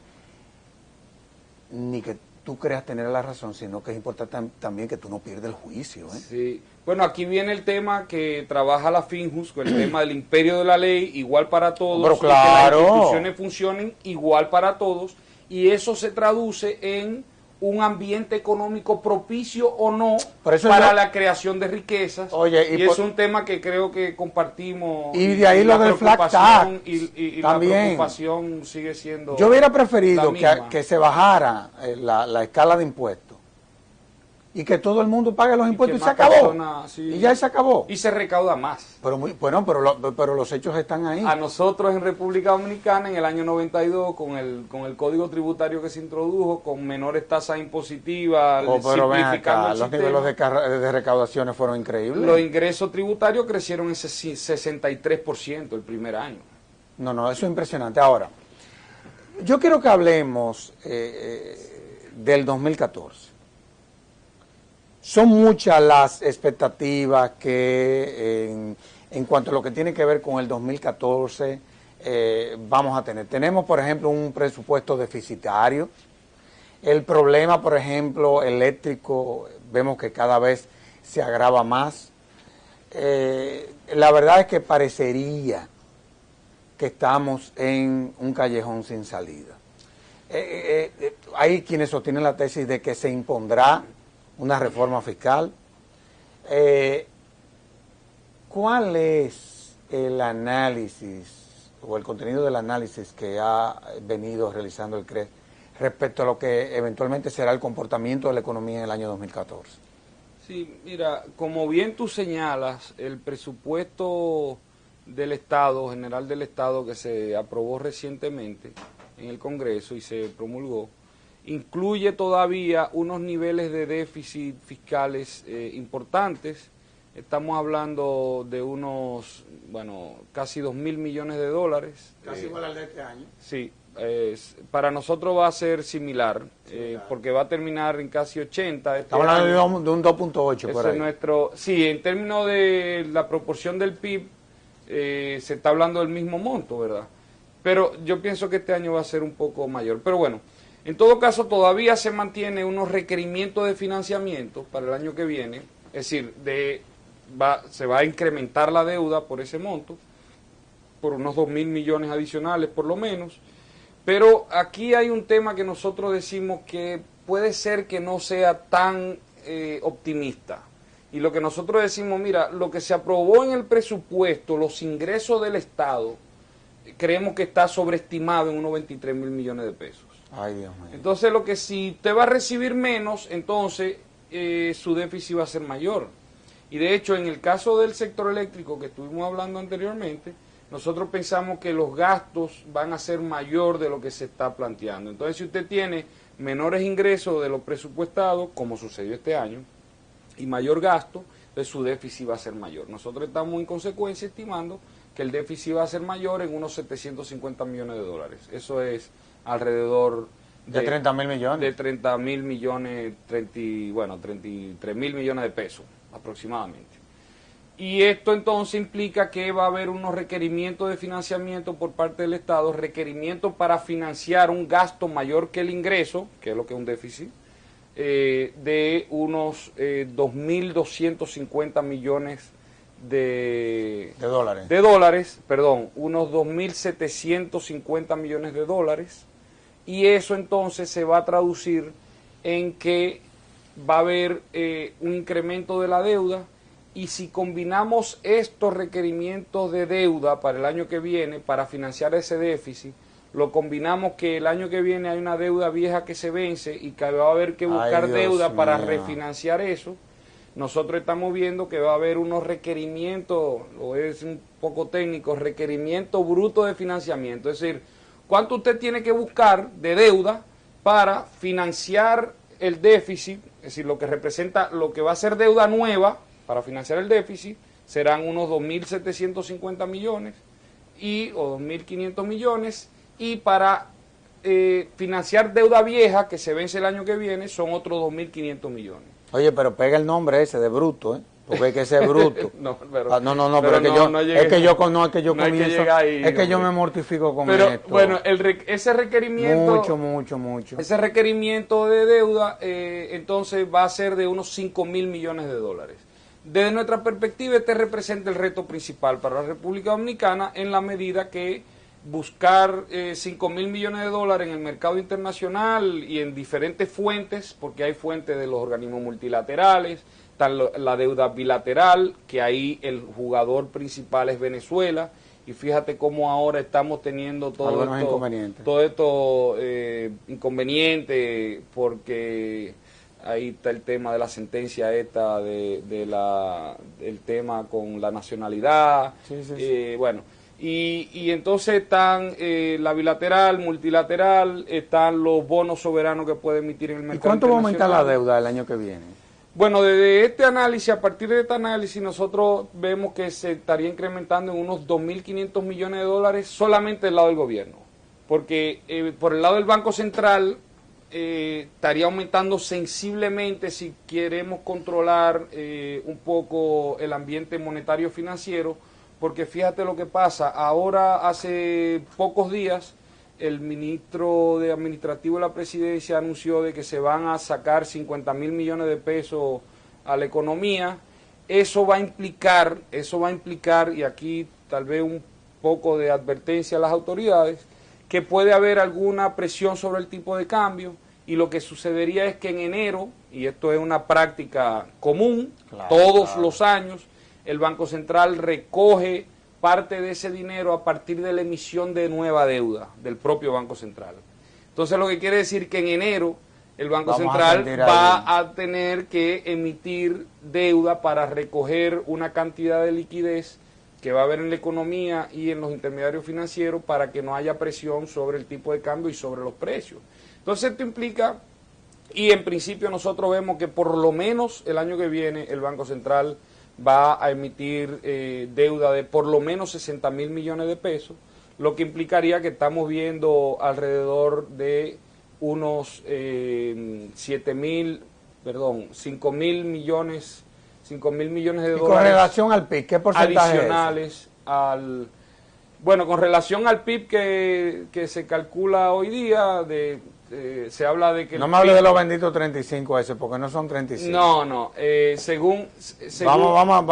Speaker 1: ni que tú creas tener la razón, sino que es importante también que tú no pierdas el juicio.
Speaker 2: Sí. Bueno, aquí viene el tema que trabaja la FinJus, con el tema del imperio de la ley, igual para todos,
Speaker 1: pero claro,
Speaker 2: y que las instituciones funcionen igual para todos, y eso se traduce en un ambiente económico propicio o no para la creación de riquezas.
Speaker 1: Oye,
Speaker 2: y es un tema que creo que compartimos.
Speaker 1: Y de ahí lo del flat tax.
Speaker 2: Y la preocupación sigue siendo.
Speaker 1: Yo hubiera preferido que se bajara la escala de impuestos y que todo el mundo pague los impuestos y se acabó. Y ya se acabó.
Speaker 2: Y se recauda más.
Speaker 1: Pero los hechos están ahí.
Speaker 2: A nosotros en República Dominicana en el año 92 con el código tributario que se introdujo, con menores tasas impositivas,
Speaker 1: simplificando el sistema, los niveles de recaudaciones fueron increíbles.
Speaker 2: Los ingresos tributarios crecieron en 63% el primer año.
Speaker 1: No, eso es impresionante. Ahora, yo quiero que hablemos del 2014. Son muchas las expectativas que en cuanto a lo que tiene que ver con el 2014 vamos a tener. Tenemos, por ejemplo, un presupuesto deficitario. El problema, por ejemplo, eléctrico, vemos que cada vez se agrava más. La verdad es que parecería que estamos en un callejón sin salida. Hay quienes sostienen la tesis de que se impondrá una reforma fiscal. ¿Cuál es el análisis o el contenido del análisis que ha venido realizando el CRES respecto a lo que eventualmente será el comportamiento de la economía en el año 2014?
Speaker 2: Sí, mira, como bien tú señalas, el presupuesto del Estado, general del Estado, que se aprobó recientemente en el Congreso y se promulgó, incluye todavía unos niveles de déficit fiscales importantes. Estamos hablando de unos, casi 2.000 millones de dólares.
Speaker 1: Casi igual al de este año.
Speaker 2: Sí, para nosotros va a ser similar, porque va a terminar en casi 80.
Speaker 1: Estamos hablando de un 2.8 por ahí.
Speaker 2: Sí, en términos de la proporción del PIB, se está hablando del mismo monto, ¿verdad? Pero yo pienso que este año va a ser un poco mayor. Pero bueno, en todo caso todavía se mantiene unos requerimientos de financiamiento para el año que viene, es decir, se va a incrementar la deuda por ese monto, por unos 2.000 millones adicionales por lo menos. Pero aquí hay un tema que nosotros decimos que puede ser que no sea tan optimista. Y lo que nosotros decimos, mira, lo que se aprobó en el presupuesto, los ingresos del Estado, creemos que está sobreestimado en unos 23.000 millones de pesos.
Speaker 1: Ay, Dios mío.
Speaker 2: Entonces, si usted va a recibir menos, entonces su déficit va a ser mayor. Y de hecho, en el caso del sector eléctrico que estuvimos hablando anteriormente, nosotros pensamos que los gastos van a ser mayor de lo que se está planteando. Entonces, si usted tiene menores ingresos de lo presupuestado, como sucedió este año, y mayor gasto, entonces su déficit va a ser mayor. Nosotros estamos en consecuencia estimando que el déficit va a ser mayor en unos 750 millones de dólares. Eso es alrededor
Speaker 1: de 30.000 millones.
Speaker 2: De 30.000 millones, 33.000 millones de pesos aproximadamente. Y esto entonces implica que va a haber unos requerimientos de financiamiento por parte del Estado, requerimientos para financiar un gasto mayor que el ingreso, que es lo que es un déficit, de unos 2.250 millones de dólares, unos 2.750 millones de dólares, y eso entonces se va a traducir en que va a haber un incremento de la deuda. Y si combinamos estos requerimientos de deuda para el año que viene, para financiar ese déficit, lo combinamos que el año que viene hay una deuda vieja que se vence y que va a haber que buscar deuda para refinanciar eso, nosotros estamos viendo que va a haber unos requerimientos, lo es un poco técnico, requerimientos brutos de financiamiento. Es decir, ¿cuánto usted tiene que buscar de deuda para financiar el déficit? Es decir, lo que representa, lo que va a ser deuda nueva, para financiar el déficit, serán unos 2.750 millones o 2.500 millones, y para financiar deuda vieja que se vence el año que viene son otros 2.500 millones.
Speaker 1: Oye, pero pega el nombre ese de bruto, ¿eh? Porque hay que ser bruto.
Speaker 2: No,
Speaker 1: pero es que yo me mortifico con esto.
Speaker 2: Bueno, ese requerimiento...
Speaker 1: Mucho.
Speaker 2: Ese requerimiento de deuda, entonces va a ser de unos 5.000 millones de dólares. Desde nuestra perspectiva, este representa el reto principal para la República Dominicana, en la medida que buscar 5.000 millones de dólares en el mercado internacional y en diferentes fuentes, porque hay fuentes de los organismos multilaterales, está la deuda bilateral, que ahí el jugador principal es Venezuela, y fíjate cómo ahora estamos teniendo todo esto inconveniente, porque ahí está el tema de la sentencia esta, el tema con la nacionalidad, bueno, y entonces están la bilateral, multilateral, están los bonos soberanos que puede emitir en el mercado.
Speaker 1: ¿Y cuánto va a aumentar la deuda el año que viene?
Speaker 2: Bueno, desde este análisis, a partir de este análisis, nosotros vemos que se estaría incrementando en unos 2.500 millones de dólares solamente del lado del gobierno, porque por el lado del Banco Central estaría aumentando sensiblemente si queremos controlar un poco el ambiente monetario financiero, porque fíjate lo que pasa, ahora hace pocos días el ministro de Administrativo de la Presidencia anunció de que se van a sacar 50.000 millones de pesos a la economía. Eso va a implicar, y aquí tal vez un poco de advertencia a las autoridades, que puede haber alguna presión sobre el tipo de cambio, y lo que sucedería es que en enero, y esto es una práctica común, todos los años, el Banco Central recoge parte de ese dinero a partir de la emisión de nueva deuda del propio Banco Central. Entonces, lo que quiere decir que en enero el Banco Central va a tener que emitir deuda para recoger una cantidad de liquidez que va a haber en la economía y en los intermediarios financieros para que no haya presión sobre el tipo de cambio y sobre los precios. Entonces, esto implica, y en principio nosotros vemos que por lo menos el año que viene el Banco Central va a emitir deuda de por lo menos 60.000 millones de pesos, lo que implicaría que estamos viendo alrededor de unos 5 mil millones de
Speaker 1: Y
Speaker 2: dólares
Speaker 1: con relación al PIB, ¿qué porcentaje
Speaker 2: adicionales al... Bueno, con relación al PIB que se calcula hoy día, se habla de que...
Speaker 1: No me hable de los benditos 35 ese, porque no son 35.
Speaker 2: No, según
Speaker 1: Vamos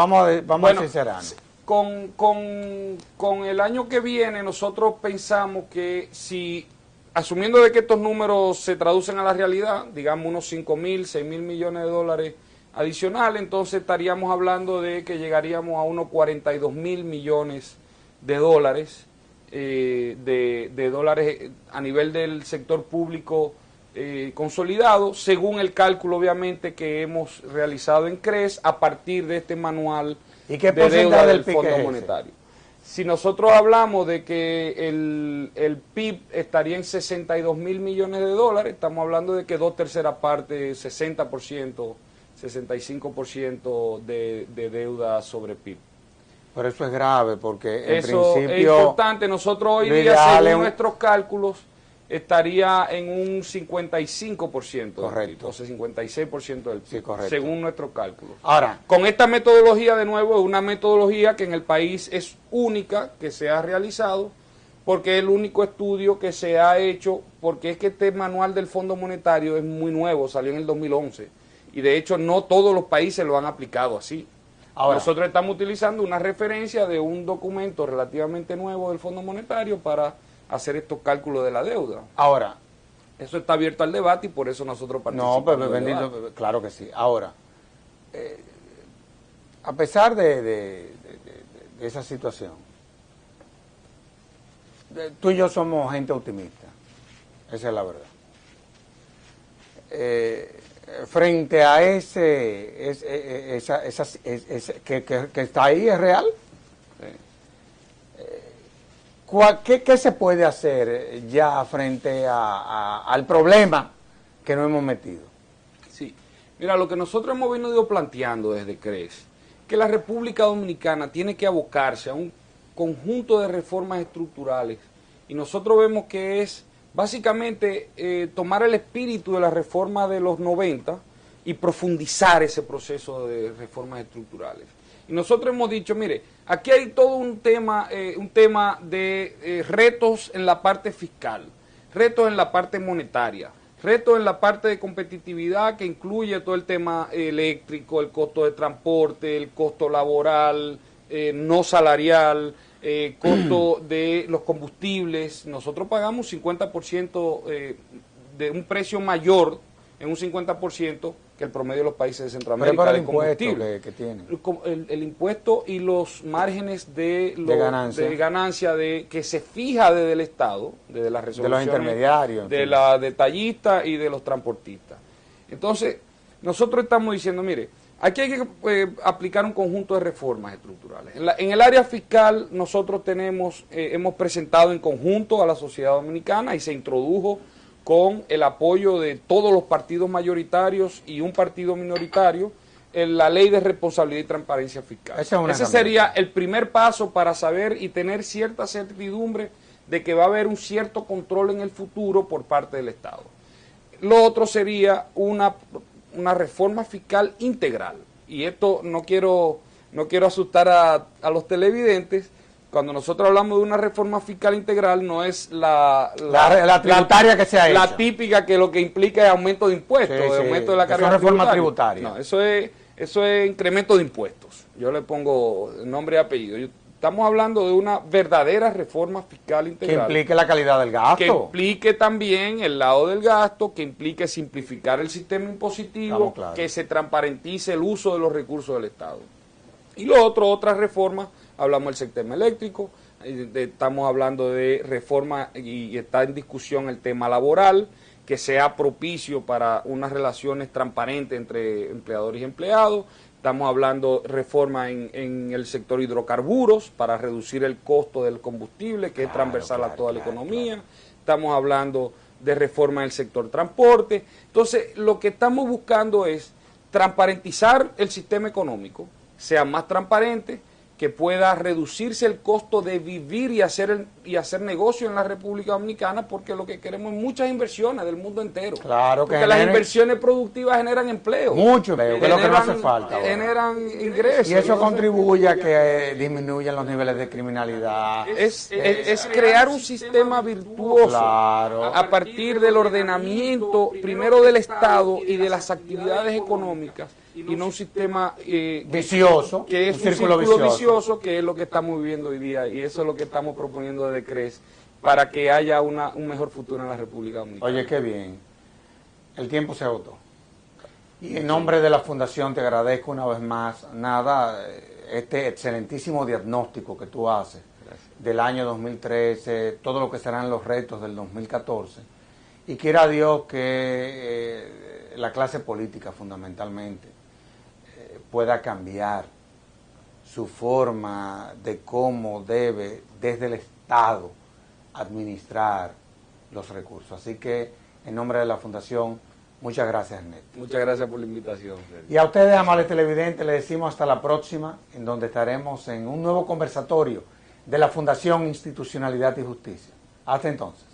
Speaker 2: bueno,
Speaker 1: a sincerarnos.
Speaker 2: Con el año que viene nosotros pensamos que si, asumiendo de que estos números se traducen a la realidad, digamos unos 5.000, 6.000 millones de dólares adicionales, entonces estaríamos hablando de que llegaríamos a unos 42.000 millones de dólares, de dólares a nivel del sector público consolidado, según el cálculo obviamente que hemos realizado en CRES a partir de este manual
Speaker 1: ¿Y qué
Speaker 2: de deuda del
Speaker 1: PIB
Speaker 2: Fondo
Speaker 1: es
Speaker 2: Monetario. Si nosotros hablamos de que el PIB estaría en 62.000 millones de dólares, estamos hablando de que 2/3 partes, 60%, 65% de deuda sobre PIB.
Speaker 1: Pero eso es grave, porque en
Speaker 2: Eso
Speaker 1: principio...
Speaker 2: es importante. Nosotros hoy día, según nuestros cálculos, estaría en un 55%
Speaker 1: correcto.
Speaker 2: o sea, 56% del PIB,
Speaker 1: sí, correcto,
Speaker 2: según nuestros cálculos.
Speaker 1: Ahora,
Speaker 2: con esta metodología, de nuevo, es una metodología que en el país es única, que se ha realizado, porque es el único estudio que se ha hecho, porque es que este manual del Fondo Monetario es muy nuevo, salió en el 2011, y de hecho no todos los países lo han aplicado así. Ahora, nosotros estamos utilizando una referencia de un documento relativamente nuevo del Fondo Monetario para hacer estos cálculos de la deuda.
Speaker 1: Ahora,
Speaker 2: eso está abierto al debate y por eso nosotros participamos.
Speaker 1: No, pero bendito, claro que sí. Ahora, a pesar de esa situación, tú y yo somos gente optimista, esa es la verdad. Frente a que está ahí, es real. ¿Qué se puede hacer ya frente al problema que nos hemos metido?
Speaker 2: Sí, mira, lo que nosotros hemos venido planteando desde CRES, que la República Dominicana tiene que abocarse a un conjunto de reformas estructurales, y nosotros vemos que es básicamente tomar el espíritu de la reforma de los 90 y profundizar ese proceso de reformas estructurales. Y nosotros hemos dicho, mire, aquí hay todo un tema de retos en la parte fiscal, retos en la parte monetaria, retos en la parte de competitividad que incluye todo el tema eléctrico, el costo de transporte, el costo laboral, no salarial, costo de los combustibles. Nosotros pagamos 50% de un precio mayor en un 50% que el promedio de los países de Centroamérica de combustible.
Speaker 1: Que tienen.
Speaker 2: El impuesto y los márgenes de
Speaker 1: ganancia
Speaker 2: que se fija desde el Estado, desde las resoluciones,
Speaker 1: de los intermediarios,
Speaker 2: de los detallistas y de los transportistas. Entonces, nosotros estamos diciendo, mire, aquí hay que aplicar un conjunto de reformas estructurales. En el área fiscal nosotros hemos presentado en conjunto a la sociedad dominicana y se introdujo con el apoyo de todos los partidos mayoritarios y un partido minoritario, en la ley de responsabilidad y transparencia fiscal. Ese sería el primer paso para saber y tener cierta certidumbre de que va a haber un cierto control en el futuro por parte del Estado. Lo otro sería una reforma fiscal integral. Y esto no quiero asustar a los televidentes. Cuando nosotros hablamos de una reforma fiscal integral, no es la
Speaker 1: tributaria que se ha hecho.
Speaker 2: La típica, que lo que implica es aumento de impuestos, aumento de la carga
Speaker 1: reforma tributaria.
Speaker 2: No, eso es incremento de impuestos. Yo le pongo nombre y apellido. Estamos hablando de una verdadera reforma fiscal integral.
Speaker 1: Que implique la calidad del gasto.
Speaker 2: Que implique también el lado del gasto, que implique simplificar el sistema impositivo, que se transparentice el uso de los recursos del Estado. Y otra reforma, hablamos del sistema eléctrico, estamos hablando de reforma y está en discusión el tema laboral, que sea propicio para unas relaciones transparentes entre empleadores y empleados. Estamos hablando de reforma en el sector hidrocarburos para reducir el costo del combustible, que es transversal a toda la economía. Estamos hablando de reforma en el sector transporte. Entonces, lo que estamos buscando es transparentizar el sistema económico, sea más transparente, que pueda reducirse el costo de vivir y hacer negocio en la República Dominicana, porque lo que queremos es muchas inversiones del mundo entero.
Speaker 1: Claro que
Speaker 2: porque las inversiones productivas generan empleo.
Speaker 1: Mucho empleo, que es lo que no hace falta.
Speaker 2: Generan ingresos.
Speaker 1: Y eso contribuye a que disminuyan los niveles de criminalidad.
Speaker 2: Es crear un sistema virtuoso,
Speaker 1: claro,
Speaker 2: a partir del ordenamiento, primero del Estado y de las actividades económicas, y no un sistema
Speaker 1: vicioso,
Speaker 2: que es un círculo vicioso, que es lo que estamos viviendo hoy día, y eso es lo que estamos proponiendo desde CRES para que haya un mejor futuro en la República Dominicana.
Speaker 1: Oye, qué bien. El tiempo se agotó. Y en nombre de la Fundación te agradezco una vez más, este excelentísimo diagnóstico que tú haces. Gracias. Del año 2013, todo lo que serán los retos del 2014. Y quiera Dios que la clase política fundamentalmente pueda cambiar su forma de cómo debe desde el Estado administrar los recursos. Así que en nombre de la Fundación, muchas gracias, Ernesto.
Speaker 2: Muchas gracias por la invitación.
Speaker 1: Y a ustedes, amables televidentes, les decimos hasta la próxima, en donde estaremos en un nuevo conversatorio de la Fundación Institucionalidad y Justicia. Hasta entonces.